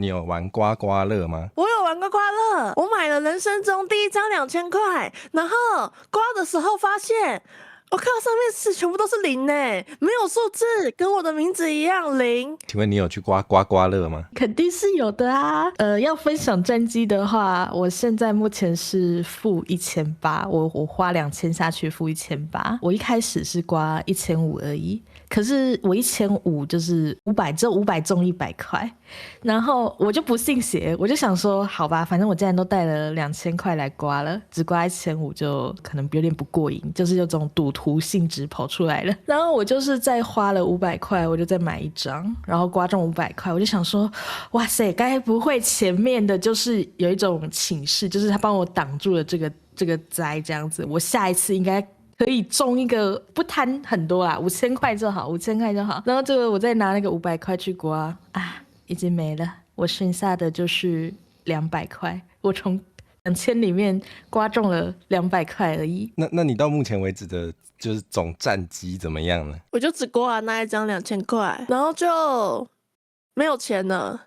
你有玩刮刮乐吗？我有玩刮刮乐，我买了人生中第一张2000块，然后刮的时候发现，我看到上面是全部都是零呢，没有数字，跟我的名字一样零。请问你有去刮刮刮乐吗？肯定是有的啊。要分享战绩的话，我现在目前是负1800，我花2000下去负1800。我一开始是刮1500而已，可是我1500就是500，只有500中100块，然后我就不信邪，我就想说，好吧，反正我既然都带了2000块来刮了，只刮1500就可能有点不过瘾，就是有种赌徒性质跑出来了。然后我就是再花了500块，我就再买一张，然后刮中500块，我就想说，哇塞，该不会前面的就是有一种请示，就是他帮我挡住了这个灾这样子，我下一次应该可以中一个，不贪很多啦，5000块就好，5000块就好。然后这个我再拿那个500块去刮啊，已经没了，我剩下的就是200块，我从2000里面刮中了200块而已。那你到目前为止的就是总战绩怎么样呢？我就只刮了那一张2000块，然后就没有钱了。